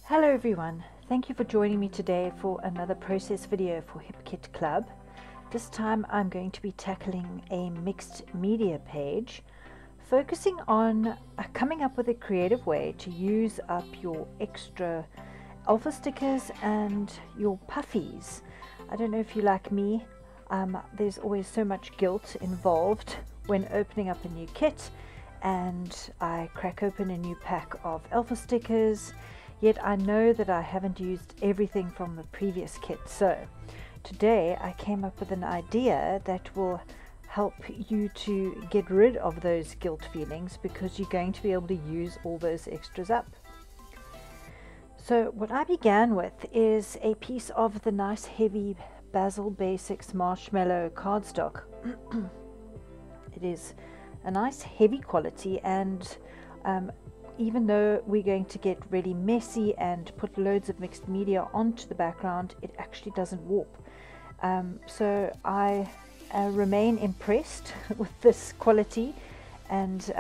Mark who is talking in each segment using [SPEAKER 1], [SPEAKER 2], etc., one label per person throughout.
[SPEAKER 1] Hello everyone, thank you for joining me today for another process video for HipKit Club. This time I'm going to be tackling a mixed media page, focusing on coming up with a creative way to use up your extra alpha stickers and your puffies. I don't know if you like me, there's always so much guilt involved when opening up a new kit, and I crack open a new pack of alpha stickers. Yet I know that I haven't used everything from the previous kit. So today I came up with an idea that will help you to get rid of those guilt feelings, because you're going to be able to use all those extras up. So what I began with is a piece of the nice heavy Basil Basics marshmallow cardstock. It is a nice heavy quality, and even though we're going to get really messy and put loads of mixed media onto the background, it actually doesn't warp. So I remain impressed with this quality, and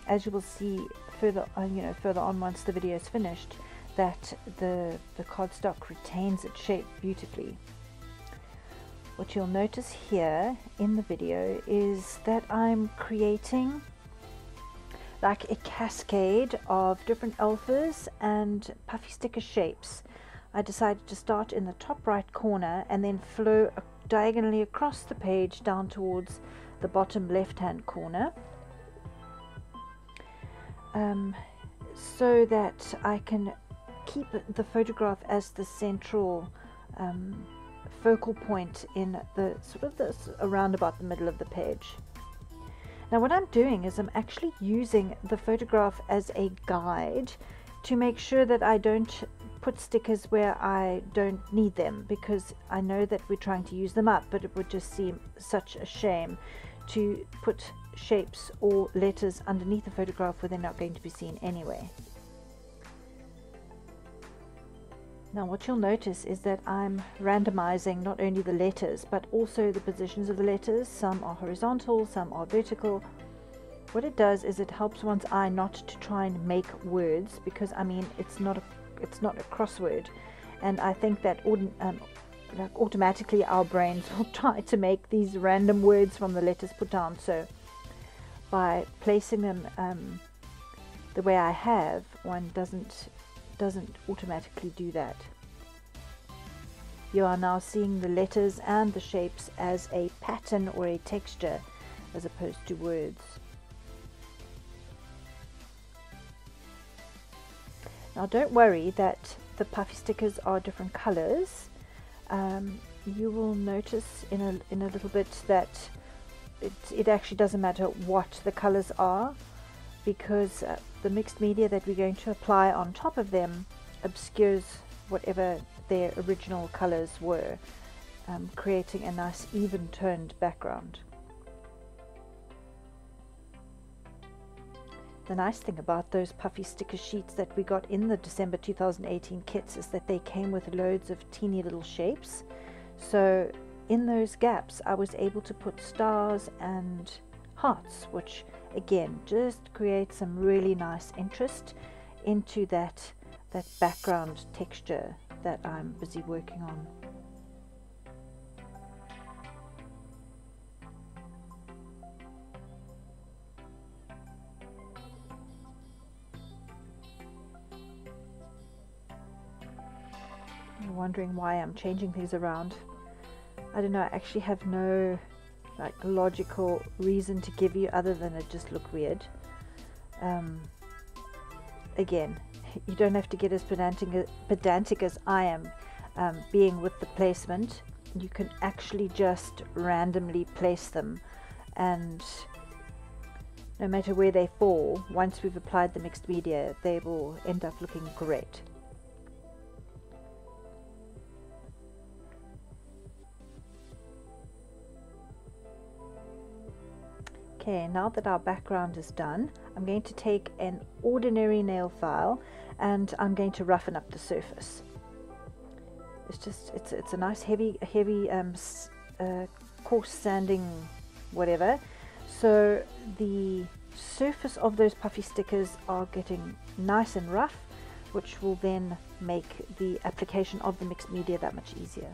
[SPEAKER 1] as you will see further on once the video is finished, that the cardstock retains its shape beautifully. What you'll notice here in the video is that I'm creating like a cascade of different alphas and puffy sticker shapes. I decided to start in the top right corner and then flow diagonally across the page down towards the bottom left hand corner, so that I can keep the photograph as the central focal point in the around about the middle of the page. Now what I'm doing is I'm actually using the photograph as a guide to make sure that I don't put stickers where I don't need them, because I know that we're trying to use them up, but it would just seem such a shame to put shapes or letters underneath the photograph where they're not going to be seen anyway. Now what you'll notice is that I'm randomizing not only the letters but also the positions of the letters. Some are horizontal, some are vertical. What it does is it helps one's eye not to try and make words, because I mean it's not a crossword, and I think that automatically our brains will try to make these random words from the letters put down. So by placing them the way I have, one doesn't automatically do that. You are now seeing the letters and the shapes as a pattern or a texture as opposed to words. Now don't worry that the puffy stickers are different colors. You will notice in a little bit that it actually doesn't matter what the colors are, because the mixed media that we're going to apply on top of them obscures whatever their original colors were, creating a nice even toned background. The nice thing about those puffy sticker sheets that we got in the December 2018 kits is that they came with loads of teeny little shapes. So in those gaps I was able to put stars and hearts, which again just create some really nice interest into that background texture that I'm busy working on. You're wondering why I'm changing things around. I don't know, I actually have no logical reason to give you other than it just looked weird. Again, you don't have to get as pedantic as I am being with the placement. You can actually just randomly place them, and no matter where they fall, once we've applied the mixed media, they will end up looking great. Okay, now that our background is done, I'm going to take an ordinary nail file and I'm going to roughen up the surface. It's a nice heavy coarse sanding whatever, so the surface of those puffy stickers are getting nice and rough, which will then make the application of the mixed media that much easier.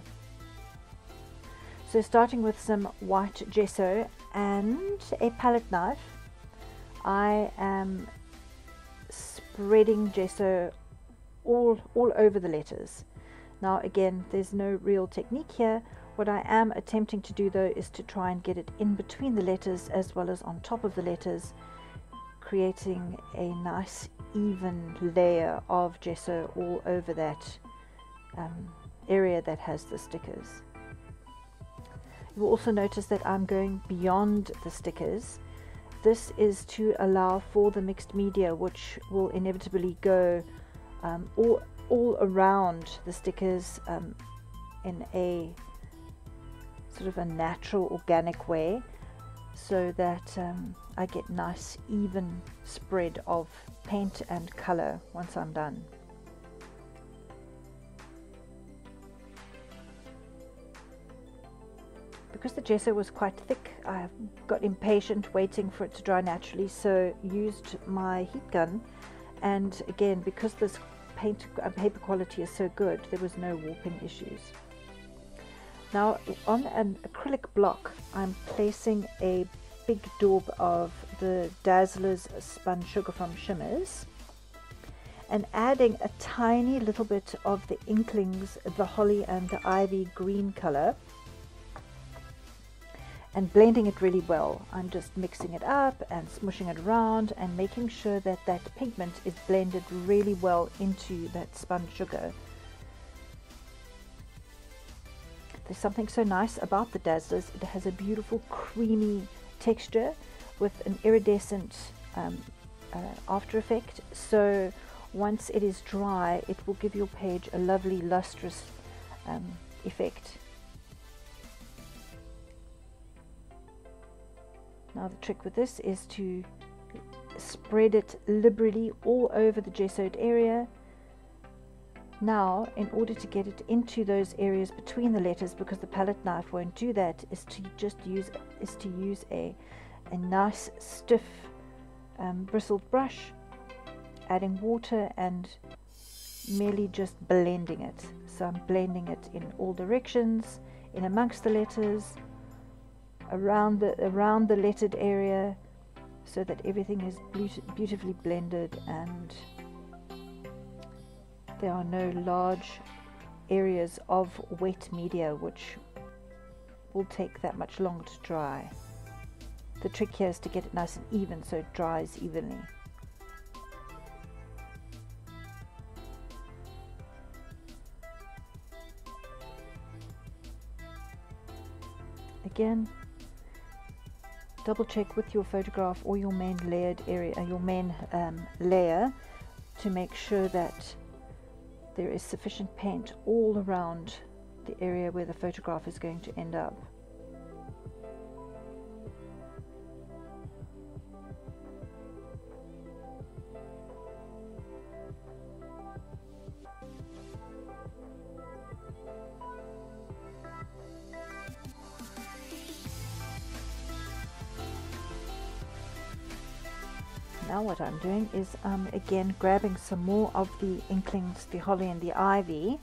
[SPEAKER 1] So starting with some white gesso and a palette knife, I am spreading gesso all over the letters. Now again, there's no real technique here. What I am attempting to do though is to try and get it in between the letters as well as on top of the letters, creating a nice even layer of gesso all over that area that has the stickers. You will also notice that I'm going beyond the stickers. This is to allow for the mixed media, which will inevitably go all around the stickers in a sort of a natural, organic way, so that I get nice even spread of paint and color once I'm done. Because the gesso was quite thick, I got impatient waiting for it to dry naturally, so used my heat gun, and again, because this paper quality is so good, there was no warping issues. Now on an acrylic block, I'm placing a big daub of the Dazzler's spun sugar from Shimmers and adding a tiny little bit of the Inklings, the Holly and the Ivy green color, and blending it really well. I'm just mixing it up and smushing it around and making sure that that pigment is blended really well into that spun sugar. There's something so nice about the Dazzlers. It has a beautiful creamy texture with an iridescent after effect, so once it is dry it will give your page a lovely lustrous effect. Now the trick with this is to spread it liberally all over the gessoed area. Now, in order to get it into those areas between the letters, because the palette knife won't do that, is to use a nice stiff bristled brush, adding water and merely just blending it. So I'm blending it in all directions, in amongst the letters, around the lettered area, so that everything is beautifully blended and there are no large areas of wet media which will take that much longer to dry. The trick here is to get it nice and even so it dries evenly. Again, double check with your photograph or your main layered area, your main layer, to make sure that there is sufficient paint all around the area where the photograph is going to end up. Now what I'm doing is again grabbing some more of the Inklings, the Holly and the Ivy,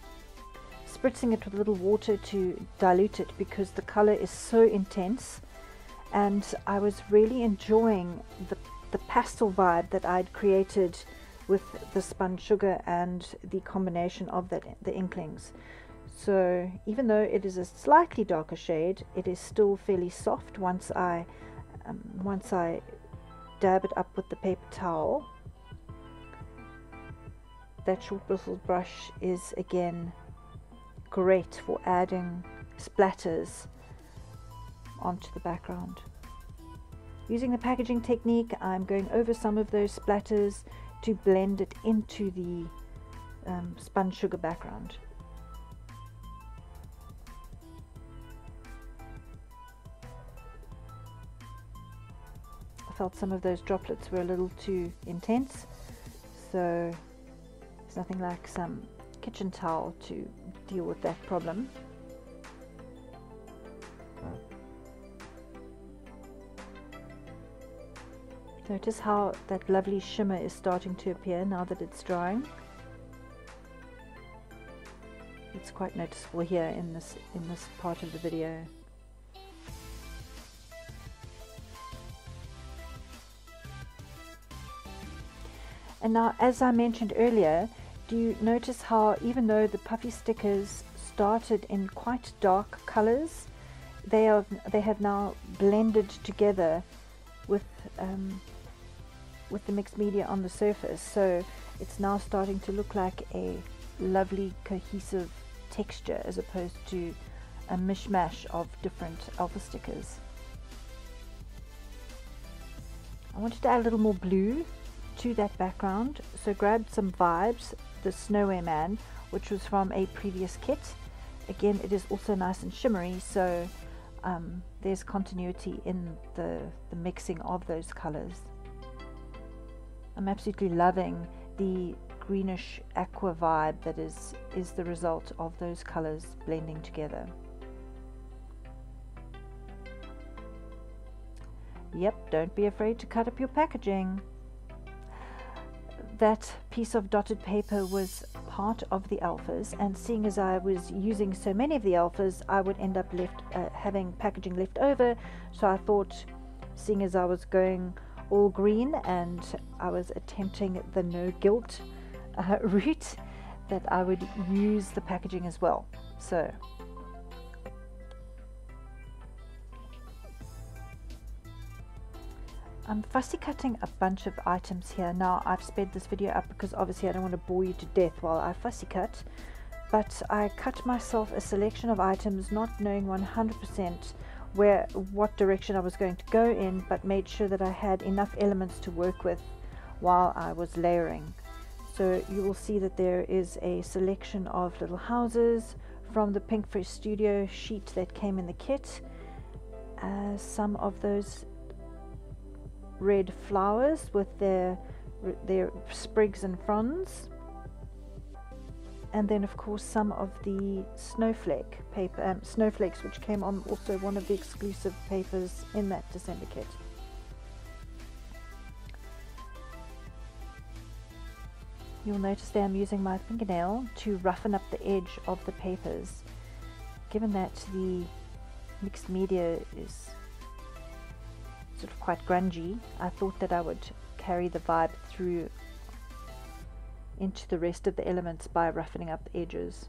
[SPEAKER 1] spritzing it with a little water to dilute it because the color is so intense, and I was really enjoying the pastel vibe that I'd created with the spun sugar and the combination of the Inklings. So even though it is a slightly darker shade, it is still fairly soft once I dab it up with the paper towel. That short bristled brush is again great for adding splatters onto the background. Using the packaging technique, I'm going over some of those splatters to blend it into the spun sugar background. I felt some of those droplets were a little too intense, so there's nothing like some kitchen towel to deal with that problem. Notice how that lovely shimmer is starting to appear now that it's drying. It's quite noticeable here in this part of the video. And now, as I mentioned earlier, do you notice how even though the puffy stickers started in quite dark colors, they have now blended together with the mixed media on the surface, so it's now starting to look like a lovely cohesive texture as opposed to a mishmash of different alpha stickers. I wanted to add a little more blue to that background, so grabbed some Vibes, the Snowy Man, which was from a previous kit. Again, it is also nice and shimmery, so there's continuity in the mixing of those colors. I'm absolutely loving the greenish aqua vibe that is the result of those colors blending together. Yep, don't be afraid to cut up your packaging. That piece of dotted paper was part of the alphas, and seeing as I was using so many of the alphas, I would end up having packaging left over, so I thought, seeing as I was going all green and I was attempting the no guilt route, that I would use the packaging as well. So I'm fussy cutting a bunch of items here. Now I've sped this video up because obviously I don't want to bore you to death while I fussy cut, but I cut myself a selection of items not knowing 100% what direction I was going to go in, but made sure that I had enough elements to work with while I was layering. So you will see that there is a selection of little houses from the Pink Fresh Studio sheet that came in the kit, some of those red flowers with their sprigs and fronds, and then of course some of the snowflake paper, snowflakes, which came on also one of the exclusive papers in that December kit. You'll notice that I'm using my fingernail to roughen up the edge of the papers. Given that the mixed media is sort of quite grungy, I thought that I would carry the vibe through into the rest of the elements by roughening up the edges.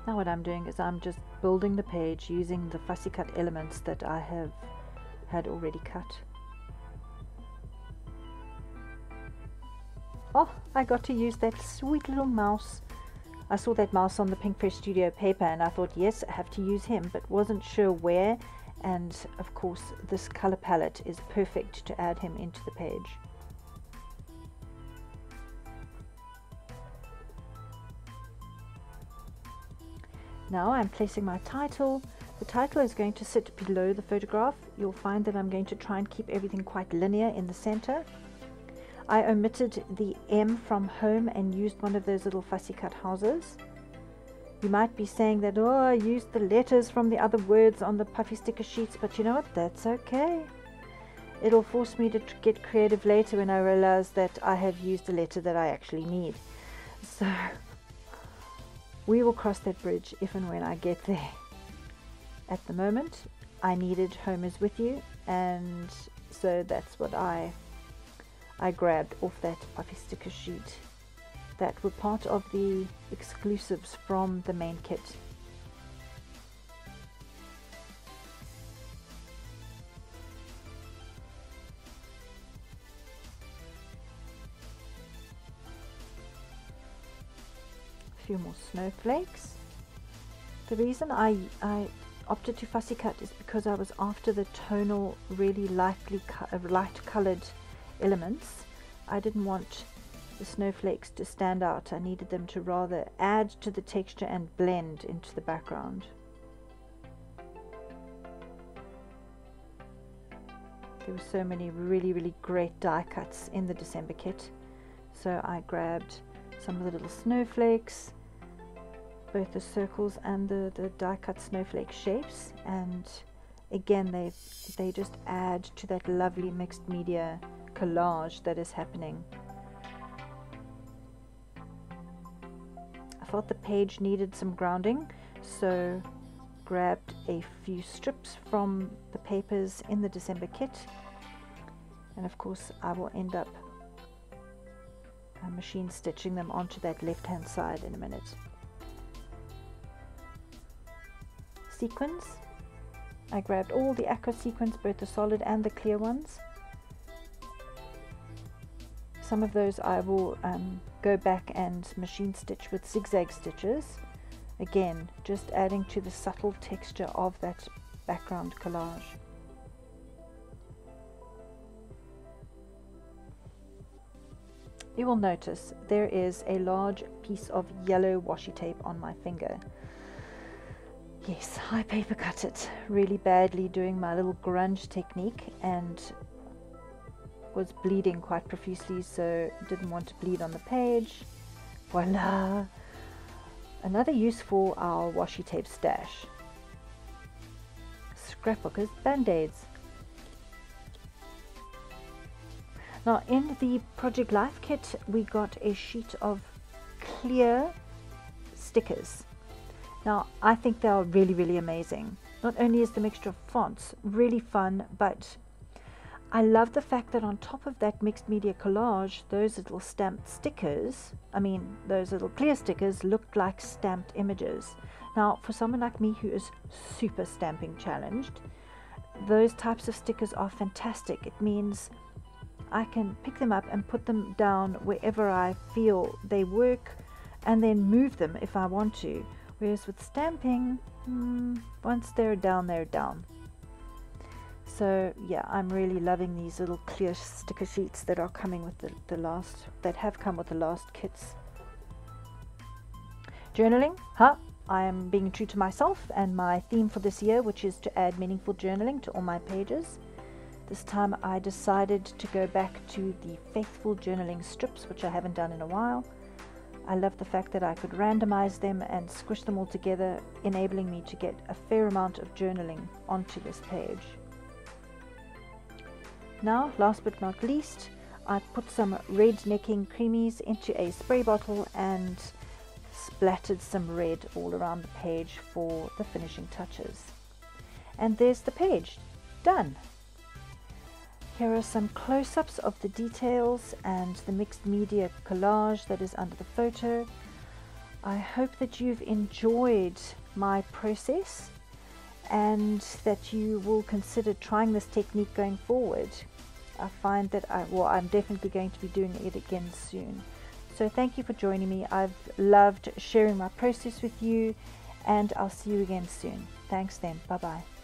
[SPEAKER 1] Now what I'm doing is I'm just building the page using the fussy cut elements that I had already cut. Oh, I got to use that sweet little mouse. I saw that mouse on the Pink Fresh Studio paper and I thought, yes, I have to use him, but wasn't sure where, and of course this color palette is perfect to add him into the page. Now I'm placing my title. The title is going to sit below the photograph. You'll find that I'm going to try and keep everything quite linear in the center. I omitted the M from home and used one of those little fussy cut houses. You might be saying that, oh, I used the letters from the other words on the puffy sticker sheets, but you know what, that's okay. It'll force me to get creative later when I realize that I have used a letter that I actually need. So we will cross that bridge if and when I get there. At the moment, I needed Home is With You, and so that's what I grabbed off that puffy sticker sheet that were part of the exclusives from the main kit. A few more snowflakes. The reason I opted to fussy cut is because I was after the tonal, really light colored elements. I didn't want the snowflakes to stand out. I needed them to rather add to the texture and blend into the background. There were so many really great die cuts in the December kit, so I grabbed some of the little snowflakes, both the circles and the die cut snowflake shapes, and again, they just add to that lovely mixed media collage that is happening. I thought the page needed some grounding, so grabbed a few strips from the papers in the December kit, and of course I will end up machine stitching them onto that left hand side in a minute. Sequins, I grabbed all the aqua sequins, both the solid and the clear ones. Some of those I will go back and machine stitch with zigzag stitches, again just adding to the subtle texture of that background collage. You will notice there is a large piece of yellow washi tape on my finger. Yes, I paper cut it really badly doing my little grunge technique and was bleeding quite profusely, so didn't want to bleed on the page. Voila! Another use for our washi tape stash. Scrapbookers band-aids. Now in the Project Life kit we got a sheet of clear stickers. Now I think they are really amazing. Not only is the mixture of fonts really fun, but I love the fact that on top of that mixed media collage, those little stamped stickers, those little clear stickers looked like stamped images. Now for someone like me who is super stamping challenged, those types of stickers are fantastic. It means I can pick them up and put them down wherever I feel they work and then move them if I want to. Whereas with stamping, once they're down, they're down. So yeah, I'm really loving these little clear sticker sheets that are coming with that have come with the last kits. Journaling, I am being true to myself and my theme for this year, which is to add meaningful journaling to all my pages. This time I decided to go back to the faithful journaling strips, which I haven't done in a while. I love the fact that I could randomize them and squish them all together, enabling me to get a fair amount of journaling onto this page. Now, last but not least, I put some red necking creamies into a spray bottle and splattered some red all around the page for the finishing touches. And there's the page, done! Here are some close-ups of the details and the mixed media collage that is under the photo. I hope that you've enjoyed my process and that you will consider trying this technique going forward. I find that I'm definitely going to be doing it again soon. So thank you for joining me. I've loved sharing my process with you, and I'll see you again soon. Thanks then. Bye-bye.